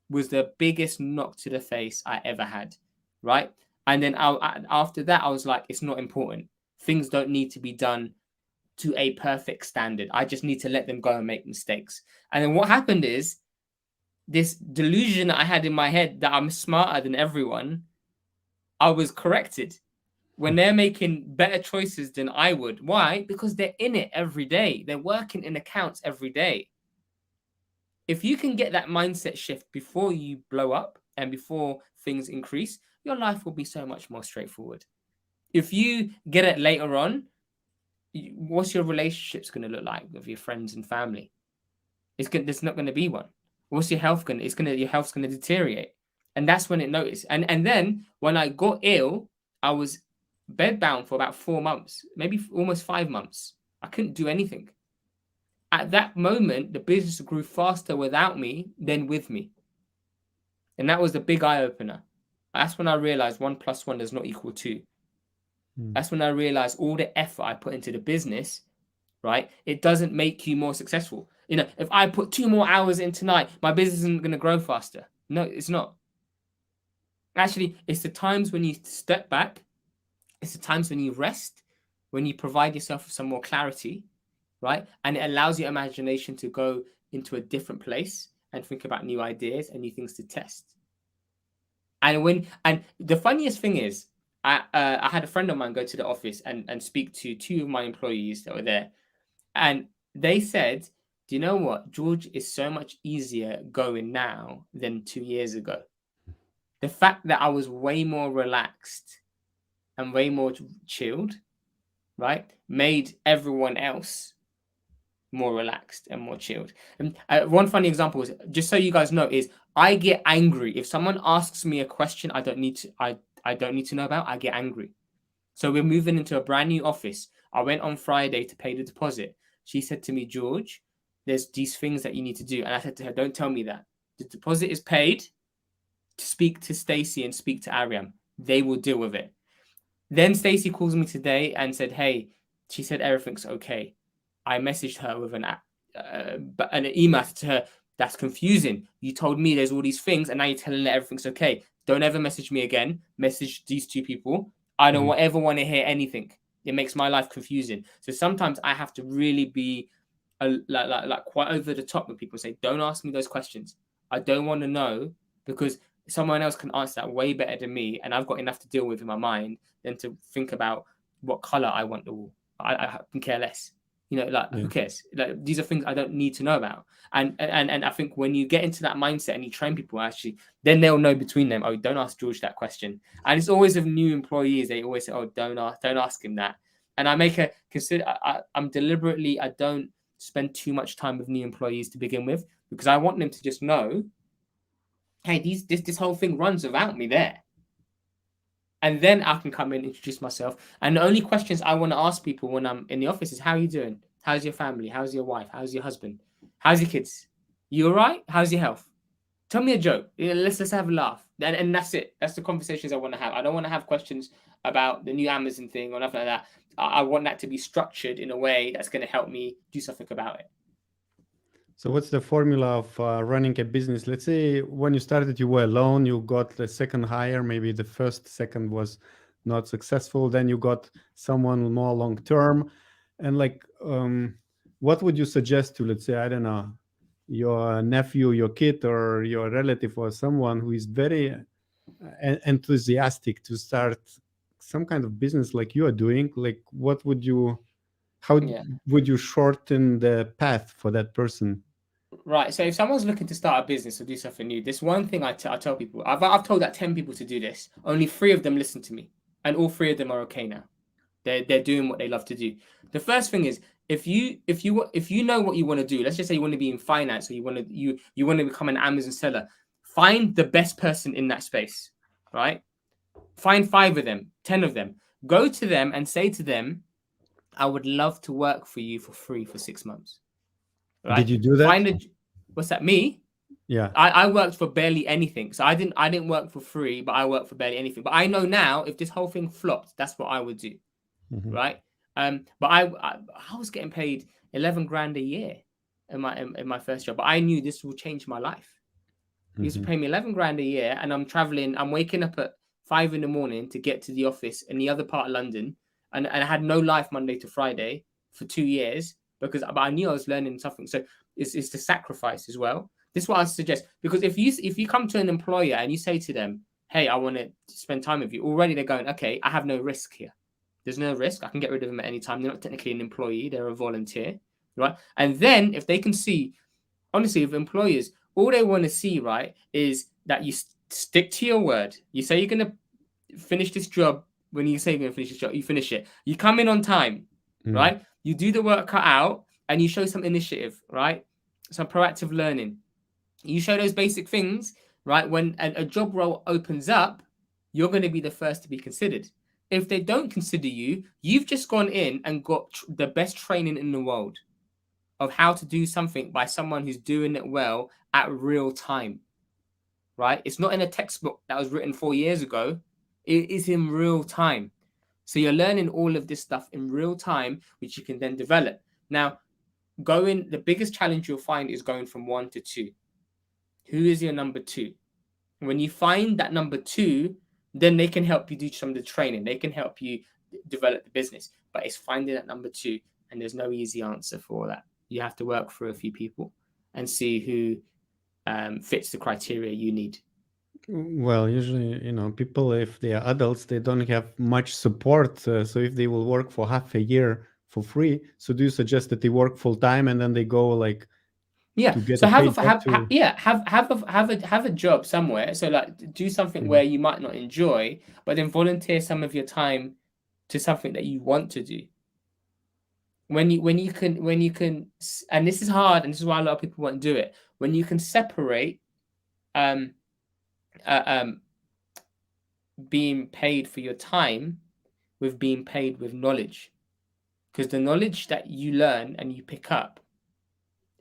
was the biggest knock to the face I ever had, right? And then after that, I was like, it's not important. Things don't need to be done to a perfect standard. I just need to let them go and make mistakes. And then what happened is this delusion I had in my head that I'm smarter than everyone, I was corrected when they're making better choices than I would. Why? Because they're in it every day. They're working in accounts every day. if you can get that mindset shift before you blow up and before things increase, your life will be so much more straightforward. If you get it later on, what's your relationships going to look like with your friends and family? There's not going to be one. What's your health going to? Your health's going to deteriorate, and that's when it noticed. And then when I got ill, I was bedbound for about 4 months, maybe almost 5 months. I couldn't do anything. At that moment, the business grew faster without me than with me, and that was the big eye opener. That's when I realized 1 + 1 does not equal 2. That's when I realized all the effort I put into the business, right? It doesn't make you more successful. You know, if I put 2 more hours in tonight, my business isn't going to grow faster. No, it's not. Actually, it's the times when you step back, it's the times when you rest, when you provide yourself with some more clarity, right? And it allows your imagination to go into a different place and think about new ideas and new things to test. And the funniest thing is, I had a friend of mine go to the office and speak to 2 of my employees that were there. And they said, do you know what? George is so much easier going now than 2 years ago. The fact that I was way more relaxed and way more chilled, right, made everyone else more relaxed and more chilled. And one funny example is, just so you guys know, is I get angry if someone asks me a question I don't need to know about. I get angry. So we're moving into a brand new office. I went on Friday to pay the deposit. She said to me, George, there's these things that you need to do. And I said to her, don't tell me that. The deposit is paid. To speak to Stacey and speak to Ariam. They will deal with it. Then Stacey calls me today and said, hey, she said everything's okay. I messaged her with an email to her. That's confusing. You told me there's all these things and now you're telling her everything's okay. Don't ever message me again. Message these 2 people. I don't ever want to hear anything. It makes my life confusing. So sometimes I have to really be like quite over the top with people. Say, don't ask me those questions. I don't want to know, because someone else can answer that way better than me, and I've got enough to deal with in my mind than to think about what color I want the wall. I can care less. You know, like, who cares? Like, these are things I don't need to know about. And I think when you get into that mindset and you train people, actually, then they'll know between them, oh, don't ask George that question. And it's always of new employees. They always say, oh, don't ask him that. And I make I'm deliberately, I don't spend too much time with new employees to begin with, because I want them to just know, hey, this whole thing runs without me there. And then I can come in, introduce myself. And the only questions I want to ask people when I'm in the office is, how are you doing? How's your family? How's your wife? How's your husband? How's your kids? You all right? How's your health? Tell me a joke. Let's have a laugh. And that's it. That's the conversations I want to have. I don't want to have questions about the new Amazon thing or nothing like that. I want that to be structured in a way that's going to help me do something about it. So what's the formula of running a business? Let's say when you started, you were alone, you got the second hire, maybe the second was not successful. Then you got someone more long-term. And like, what would you suggest to, let's say, I don't know, your nephew, your kid, or your relative, or someone who is very enthusiastic to start some kind of business like you are doing? Like, what would you, how would you shorten the path for that person? Right. So if someone's looking to start a business or do something new, this one thing I tell people, I've told that 10 people to do this. Only 3 of them listen to me, and all 3 of them are okay now. They're doing what they love to do. The first thing is, if you know what you want to do, let's just say you want to be in finance, or you want to become an Amazon seller, find the best person in that space, right? Find 5 of them, 10 of them, go to them and say to them, I would love to work for you for free for 6 months. Right? Did you do that? What's that? Me? Yeah. I worked for barely anything. So I didn't work for free, but I worked for barely anything. But I know now, if this whole thing flopped, that's what I would do. Right? But I was getting paid 11 grand a year in my first job. But I knew this will change my life. He used to pay me 11 grand a year, and I'm traveling. I'm waking up at 5 a.m. to get to the office in the other part of London, and I had no life Monday to Friday for 2 years, because I knew I was learning something. So it's the sacrifice as well. This is what I suggest, because if you come to an employer and you say to them, hey, I want to spend time with you, already they're going, okay, I have no risk here. There's no risk. I can get rid of them at any time. They're not technically an employee. They're a volunteer, right? And then if they can see Honestly, with employers, all they want to see, right, is that you stick to your word. You say you're going to finish this job. When you say you're going to finish this job, you finish it. You come in on time, right? You do the work cut out, and you show some initiative, right? Some proactive learning. You show those basic things, right? When a job role opens up, you're going to be the first to be considered. If they don't consider you, you've just gone in and got the best training in the world of how to do something by someone who's doing it well at real time, right? It's not in a textbook that was written 4 years ago. It is in real time. So you're learning all of this stuff in real time, which you can then develop. Now, the biggest challenge you'll find is going from 1 to 2. Who is your number 2? When you find that number 2, then they can help you do some of the training. They can help you develop the business. But it's finding that number 2, and there's no easy answer for that. You have to work for a few people and see who fits the criteria you need. Well, usually, people, if they are adults, they don't have much support. So if they will work for half a year for free, so do you suggest that they work full time and then they go like to get so a paid job to? have a job somewhere. So like do something where you might not enjoy, but then volunteer some of your time to something that you want to do. When you can, and this is hard, and this is why a lot of people won't do it. When you can separate being paid for your time with being paid with knowledge, because the knowledge that you learn and you pick up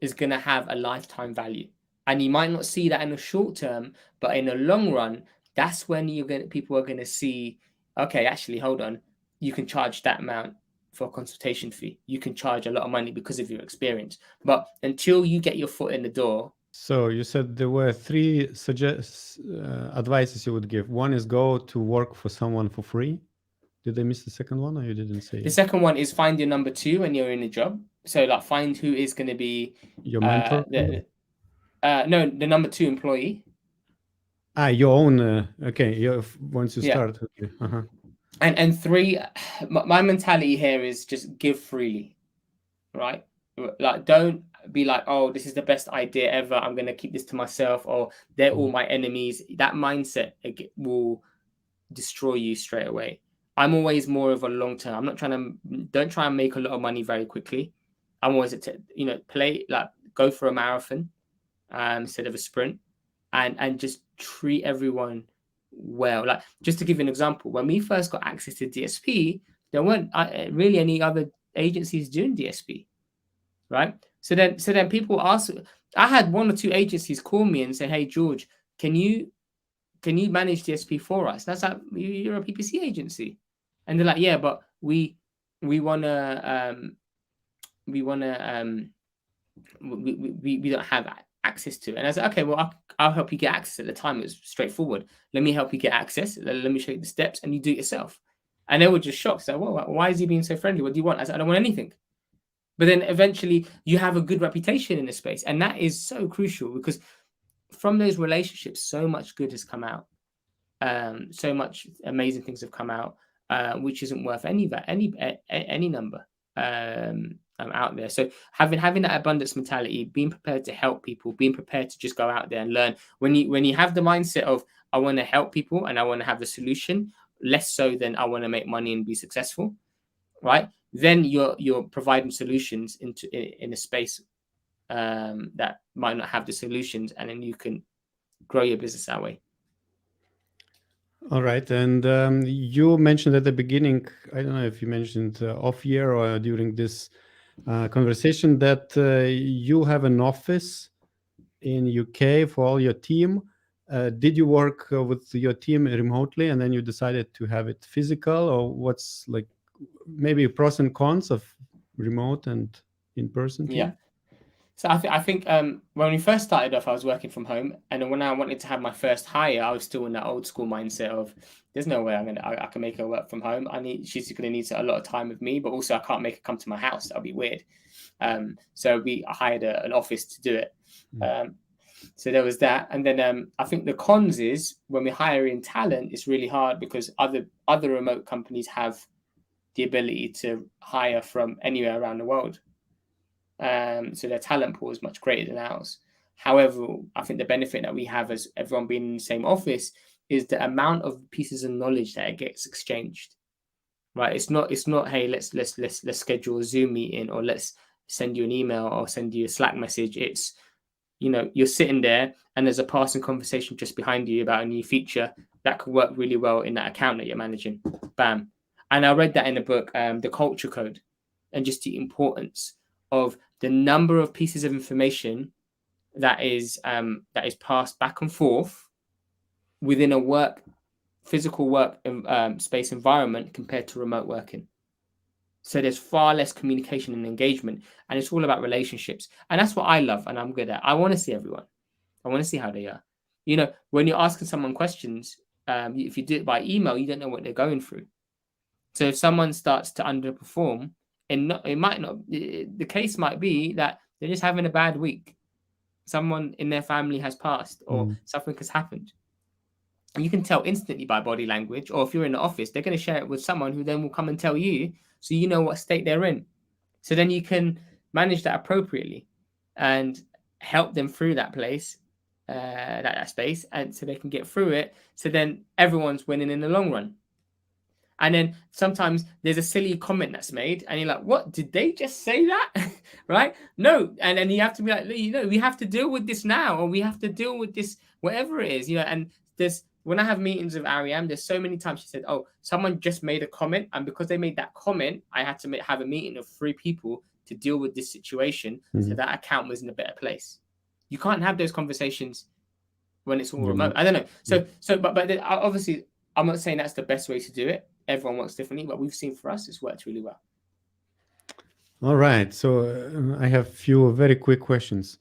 is going to have a lifetime value, and you might not see that in the short term, but in the long run, that's when people are going to see, okay, actually, hold on, you can charge that amount for a consultation fee. You can charge a lot of money because of your experience, but until you get your foot in the door. So you said there were 3 advices you would give. One is go to work for someone for free. Did I miss the second one, or you didn't say? The second one is find your number 2 when you're in a job. So like find who is going to be your mentor. No, the number 2 employee. Your own. Okay. Once you start. Okay. And 3, my mentality here is just give freely, right? Like don't be like, oh, this is the best idea ever, I'm going to keep this to myself, or they're all my enemies. That mindset will destroy you straight away. I'm always more of a long term. I'm not don't try and make a lot of money very quickly. I'm always go for a marathon instead of a sprint, and just treat everyone well. Like, just to give you an example, when we first got access to DSP, there weren't really any other agencies doing DSP, right? So then people ask. I had 1 or 2 agencies call me and say, "Hey, George, can you manage DSP for us?" That's like, you're a PPC agency, and they're like, "Yeah, but we wanna we don't have access to it." And I said, "Okay, well, I'll help you get access." At the time, it was straightforward. Let me help you get access. Let me show you the steps, and you do it yourself. And they were just shocked. So, well, why is he being so friendly? What do you want? I said, "I don't want anything." But then eventually, you have a good reputation in the space, and that is so crucial, because from those relationships, so much good has come out. So much amazing things have come out, which isn't worth any number out there. So having that abundance mentality, being prepared to help people, being prepared to just go out there and learn. When you have the mindset of, I want to help people and I want to have a solution, less so than I want to make money and be successful, right? Then you're providing solutions in a space that might not have the solutions, and then you can grow your business that way. All right. And you mentioned at the beginning, I don't know if you mentioned off year or during this conversation, that you have an office in UK for all your team. Did you work with your team remotely and then you decided to have it physical, or what's like maybe pros and cons of remote and in-person team? Yeah. So I think when we first started off, I was working from home, and then when I wanted to have my first hire, I was still in that old school mindset of, there's no way I can make her work from home. She's going to need a lot of time with me, but also I can't make her come to my house. That'll be weird. So I hired an office to do it. So there was that, and then I think the cons is when we hire in talent, it's really hard because other remote companies have the ability to hire from anywhere around the world. So their talent pool is much greater than ours. However, I think the benefit that we have as everyone being in the same office is the amount of pieces of knowledge that it gets exchanged. Right? It's not. Hey, let's schedule a Zoom meeting, or let's send you an email or send you a Slack message. It's, you're sitting there and there's a passing conversation just behind you about a new feature that could work really well in that account that you're managing. Bam. And I read that in the book, The Culture Code, and just the importance of the number of pieces of information that is passed back and forth within a physical work space environment compared to remote working. So there's far less communication and engagement, and it's all about relationships. And that's what I love and I'm good at. I want to see everyone. I want to see how they are. When you're asking someone questions, if you do it by email, you don't know what they're going through. So if someone starts to underperform, the case might be that they're just having a bad week. Someone in their family has passed, or something has happened. And you can tell instantly by body language, or if you're in the office, they're going to share it with someone who then will come and tell you, so you know what state they're in. So then you can manage that appropriately and help them through that place, that space, and so they can get through it. So then everyone's winning in the long run. And then sometimes there's a silly comment that's made, and you're like, "What? Did they just say that?" Right? No. And then you have to be like, we have to deal with this now, or we have to deal with this, whatever it is. And when I have meetings with Ariane, there's so many times she said, "Oh, someone just made a comment, and because they made that comment, I had to have a meeting of 3 people to deal with this situation, so that account was in a better place." You can't have those conversations when it's all remote. I don't know. But obviously, I'm not saying that's the best way to do it. Everyone works differently, but we've seen for us it's worked really well. All right. So I have a few very quick questions.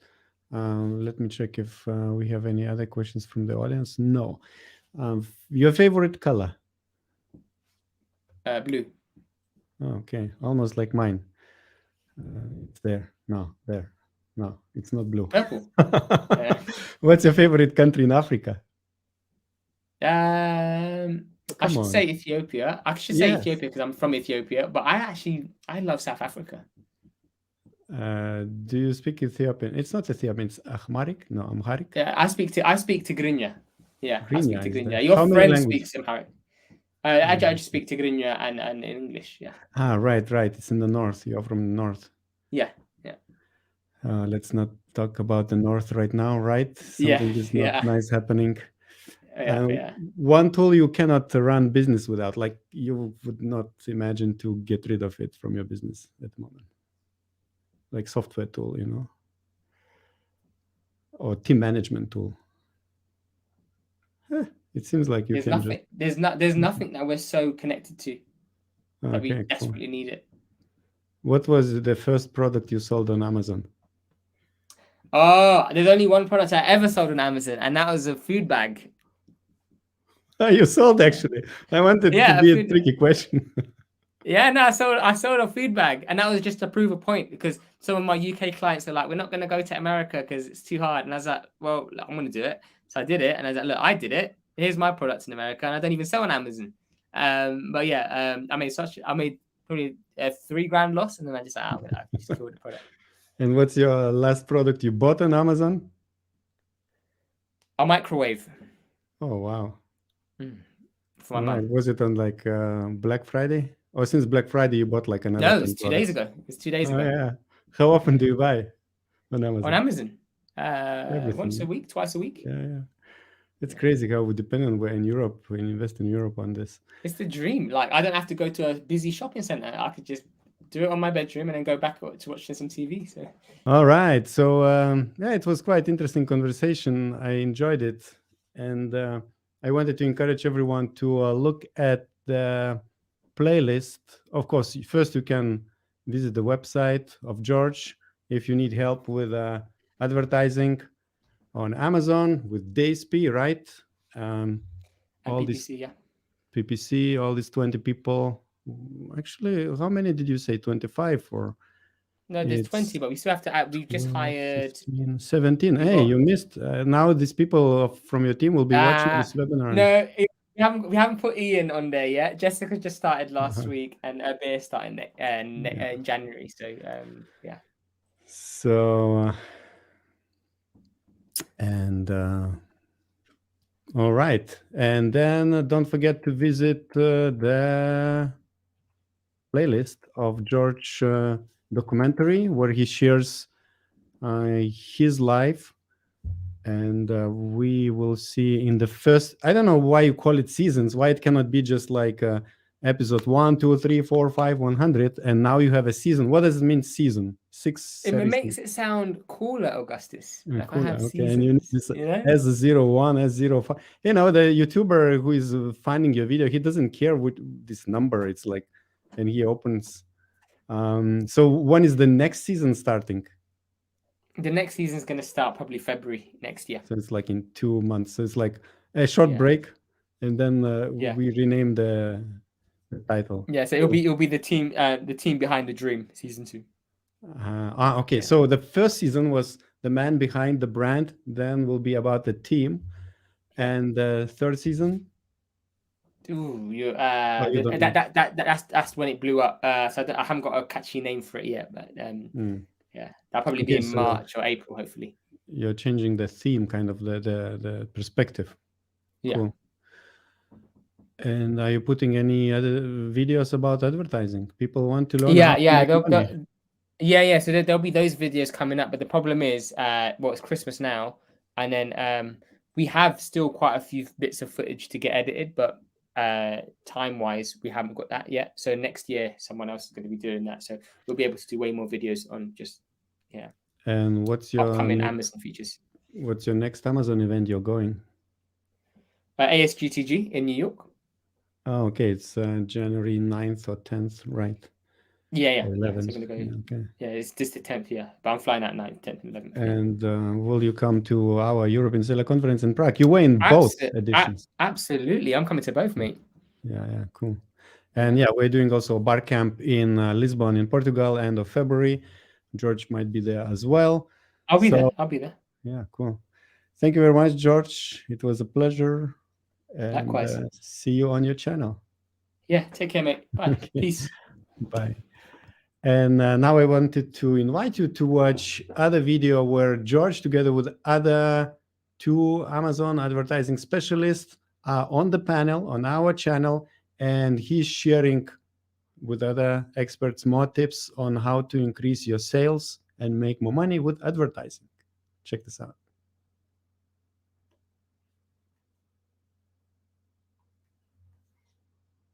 Let me check if we have any other questions from the audience. No. Your favorite color? Blue. Okay, almost like mine. It's there. No, there. No, it's not blue. Purple. What's your favorite country in Africa? I should say Ethiopia. I should say Ethiopia because I'm from Ethiopia, but I love South Africa. Do you speak Ethiopian? It's not Ethiopian. It's Amharic. No, Amharic. Yeah, I speak Tigrinya. Yeah, I speak Tigrinya. How Your many friend languages? speaks Amharic. I just speak Tigrinya and English. Yeah. Right. It's in the north. You're from the north. Yeah. Let's not talk about the north right now, right? Something is not nice happening. One tool you cannot run business without, like you would not imagine to get rid of it from your business at the moment. Like software tool, or team management tool. It seems like you can. There's nothing that we're so connected to that we desperately need it. What was the first product you sold on Amazon? Oh, there's only one product I ever sold on Amazon, and that was a food bag. Oh, you sold actually. I wanted to be a tricky question. Yeah, no, I sold a food bag, and that was just to prove a point, because some of my UK clients are like, "We're not going to go to America because it's too hard." And I was like, "Well, I'm going to do it." So I did it, and I was like, "Look, I did it. Here's my product in America, and I don't even sell on Amazon." But yeah, I made probably a $3,000 loss, and then I just killed the product. And what's your last product you bought on Amazon? A microwave. Oh wow! For my mom. Was it on like Black Friday? Or since Black Friday you bought like another? No, it's 2 days ago. It's 2 days ago. Yeah. How often do you buy on Amazon? On Amazon, once a week, twice a week. Yeah. It's crazy how we depend on in Europe. We invest in Europe on this. It's the dream. Like, I don't have to go to a busy shopping center. I could just do it on my bedroom and then go back to watching some TV. So. All right. So it was quite interesting conversation. I enjoyed it, and I wanted to encourage everyone to look at the playlist. Of course, first you can visit the website of George if you need help with advertising on Amazon with DSP, right? All PPC, PPC, all these 20 people. Actually, how many did you say? 25 or? No, there's 20, but we still have to add. We've just hired 15, 17. Hey, you missed. Now these people from your team will be watching this webinar. No, we haven't put Ian on there yet. Jessica just started last week, and Abir starting in January. So yeah. So, and all right. And then don't forget to visit the playlist of George documentary where he shares his life. And we will see in the first, I don't know why you call it seasons, why it cannot be just like episode 1, 2, 3, 4, 5, 100, and now you have a season. What does it mean, season? 6 It series. makes it sound cooler, Augustus. Like Cool. I have Okay, and you need seasons, this you know? S01, S05. You know, the YouTuber who is finding your video, he doesn't care what this number. It's like, and he opens. So when is the next season starting? The next season's going to start probably February next year. So it's like in 2 months. So it's like a short break, and then we rename the title. Yeah, so it'll be the team behind the dream, season 2. Okay. Yeah. So the first season was the man behind the brand. Then will be about the team, and the third season. Ooh, that's when it blew up. So I haven't got a catchy name for it yet, but yeah, that'll probably be in March or April, hopefully. You're changing the theme, kind of the perspective. Yeah. Cool. And are you putting any other videos about advertising? People want to learn. Yeah. So there'll be those videos coming up, but the problem is, it's Christmas now, and then we have still quite a few bits of footage to get edited, but time-wise, we haven't got that yet. So next year, someone else is going to be doing that. So we'll be able to do way more videos on just And what's your upcoming Amazon features? What's your next Amazon event you're going? ASGTG in New York. Oh, okay. It's January 9th or 10th, right? Yeah. 11th. So go, okay. Yeah, it's just the 10th, yeah. But I'm flying out 9th, 10th, and 11th. And will you come to our European Seller Conference in Prague? You were in both editions. Absolutely. I'm coming to both, mate. Yeah, cool. And we're doing also a bar camp in Lisbon in Portugal, end of February. George might be there as well. I'll be there. Yeah, cool. Thank you very much, George. It was a pleasure. And likewise. See you on your channel. Yeah, take care, mate. Bye. Okay. Peace. Bye. And now I wanted to invite you to watch other video where George, together with other 2 Amazon advertising specialists, are on the panel on our channel, and he's sharing with other experts more tips on how to increase your sales and make more money with advertising. Check this out.